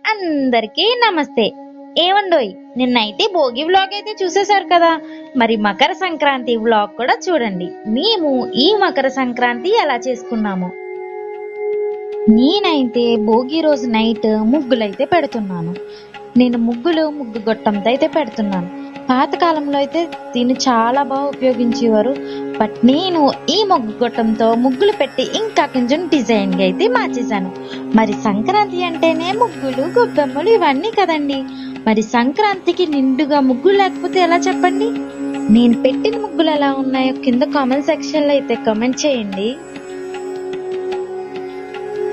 అందరికీ నమస్తే. ఏమండోయ్, నిన్నైతే భోగి వ్లాగ్ అయితే చూసేశారు కదా. మరి మకర సంక్రాంతి వ్లాగ్ కూడా చూడండి. మేము ఈ మకర సంక్రాంతి ఎలా చేసుకున్నాము. నేనైతే భోగి రోజు నైట్ ముగ్గులైతే పెడుతున్నాను. నేను ముగ్గు గొట్టంతో అయితే పెడుతున్నాను. పాతకాలంలో అయితే దీన్ని చాలా బాగా ఉపయోగించేవారు. బట్ నేను ఈ ముగ్గు గొట్టంతో ముగ్గులు పెట్టి ఇంకా కొంచెం డిజైన్ గా అయితే మార్చేశాను. మరి సంక్రాంతి అంటేనే ముగ్గులు గొబ్బెమ్మలు ఇవన్నీ కదండి. మరి సంక్రాంతికి నిండుగా ముగ్గులు లేకపోతే ఎలా చెప్పండి. నేను పెట్టిన ముగ్గులు ఎలా ఉన్నాయో కింద కామెంట్ సెక్షన్ లో అయితే కామెంట్ చేయండి.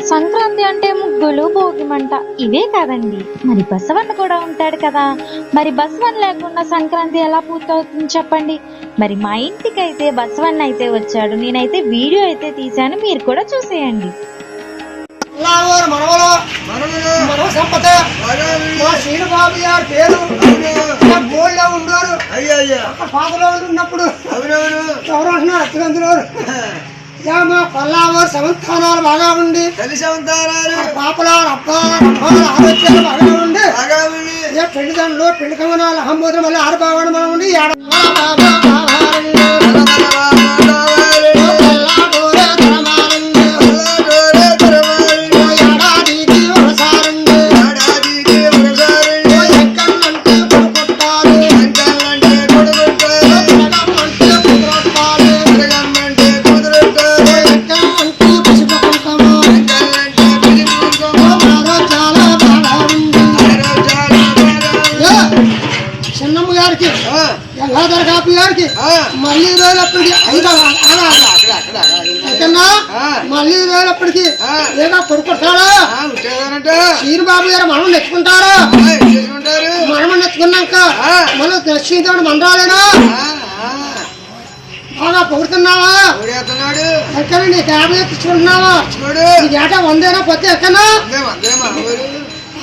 సంక్రాంతి అంటే ముగ్గులు భోగి మంట ఇవే కాదండి, మరి బసవన్న కూడా ఉంటాడు కదా. మరి బసవన్న లేకుండా సంక్రాంతి ఎలా పూర్తవుతుంది చెప్పండి. మరి మా ఇంటికి అయితే బసవన్న అయితే వచ్చాడు. నేనైతే వీడియో అయితే తీశాను, మీరు కూడా చూసేయండి. కొల్లావారు సమంతానాలు బాగా ఉండి పాపలాలు అబ్బాలు ఆరోగ్యాలు బాగా ఉండి పెళ్లి దండలు పెళ్లి కమనాలు అహంబోధం మళ్ళీ ఆడబావడం బాగా ఉండి మళ్ళీ రోజులప్పటికి మళ్ళీ రోజులప్పటికి ఏదో కొడుకుంటారా శ్రీబాబు గారు మనం నెచ్చుకుంటారా. మనం నెచ్చుకున్నాక మళ్ళీ దర్శించాడు మనరాలేనా బాగా పొగుడుతున్నావా ఎక్కడండి క్యాబ్ తెచ్చుకుంటున్నావా ఏటా వందేనా పొద్దు ఎక్కడా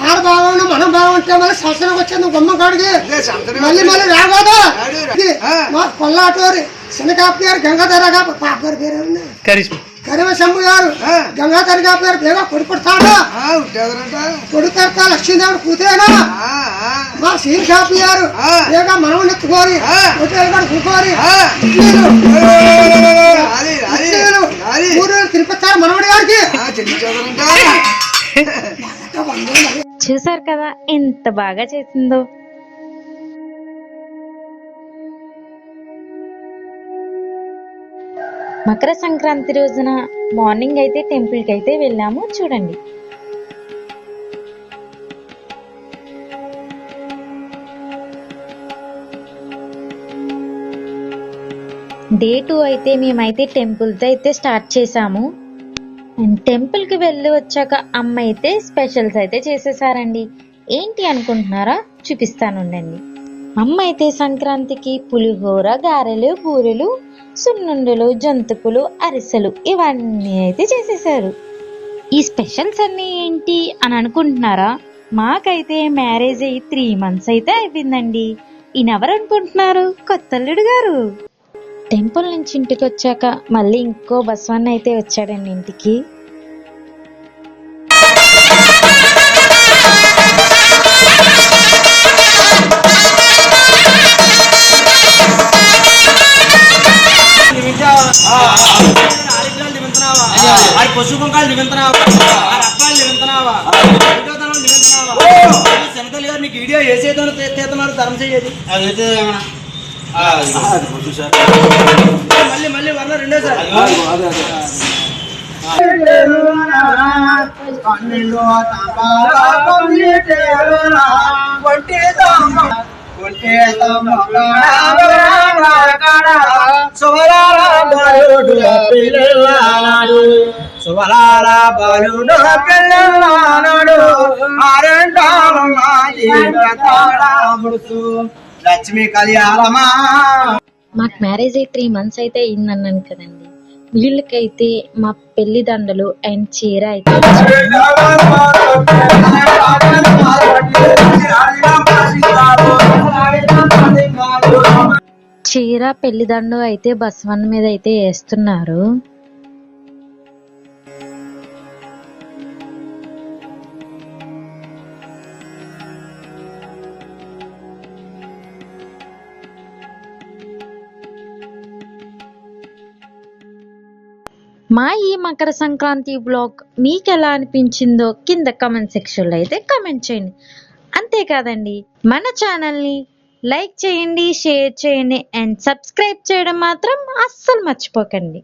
ఆడ బాగుండు మనం బాగుంటే మళ్ళీ సంవత్సరం వచ్చేది గుమ్మ కాడికి మళ్ళీ మళ్ళీ రాబోదు. మా కొల్లాటూరి శనకాపు గారు గంగాధర గారు పాప గారి పేరు కరిమశంభు గారు గంగాధర గారు గారు బేగా కొడుకుతాడా కొడుకు లక్ష్మీదేవుడు కూతురేనా. మా సీన్ షాపు గారు బేగా మనం ఎత్తుకోరి హోటల్ కూడా కూకోరి ఊరు తినిపిస్తారు మనవడి గారికి. చూసారు కదా ఎంత బాగా చేసిందో. మకర సంక్రాంతి రోజున మార్నింగ్ అయితే టెంపుల్ కి అయితే వెళ్ళాము చూడండి. డే 2 అయితే మేమైతే టెంపుల్ తో అయితే స్టార్ట్ చేసాము. అండ్ టెంపుల్ కి వెళ్ళి వచ్చాక అమ్మ అయితే స్పెషల్స్ అయితే చేసేసారండి. ఏంటి అనుకుంటున్నారా, చూపిస్తానుండండి. అమ్మ అయితే సంక్రాంతికి పులిహోర, గారెలు, బూరెలు, సున్నుండలు, జంతుకులు, అరిసెలు ఇవన్నీ అయితే చేసేసారు. ఈ స్పెషల్స్ అన్ని ఏంటి అని అనుకుంటున్నారా, మాకైతే మ్యారేజ్ అయ్యి 3 months అయితే అయిపోయిందండి. ఈయనెవరు అనుకుంటున్నారు, కొత్తల్లుడు గారు. టెంపుల్ నుంచి ఇంటికి వచ్చాక మళ్ళీ ఇంకో బస్వన్న అయితే వచ్చాడండి ఇంటికి. పశు కుంకాలు నిబంధనావా అప్పాలు నిబంధనావా శనతల్లి గారు నీకు వీడియో వేసేదో చేస్తున్నారు ధర్మ చేయేది అదైతే మళ్ళీ మళ్ళీ వల్ల రెండోసారి సువలాల బాలుడు పిల్లలాడు లక్ష్మి కళ్యాణమా. మాకు మ్యారేజ్ అయ్యి 3 months అయితే అయిందన్నాను కదండి. వీళ్ళకైతే మా పెళ్లి దండలు అండ్ చీర అయితే చీర పెళ్లిదండు అయితే బసవన్న మీద అయితే వేస్తున్నారు. మా ఈ మకర సంక్రాంతి బ్లాగ్ మీకు ఎలా అనిపించిందో కింద కమెంట్ సెక్షన్లో అయితే కమెంట్ చేయండి. అంతేకాదండి, మన ఛానల్ని లైక్ చేయండి, షేర్ చేయండి అండ్ సబ్స్క్రైబ్ చేయడం మాత్రం అస్సలు మర్చిపోకండి.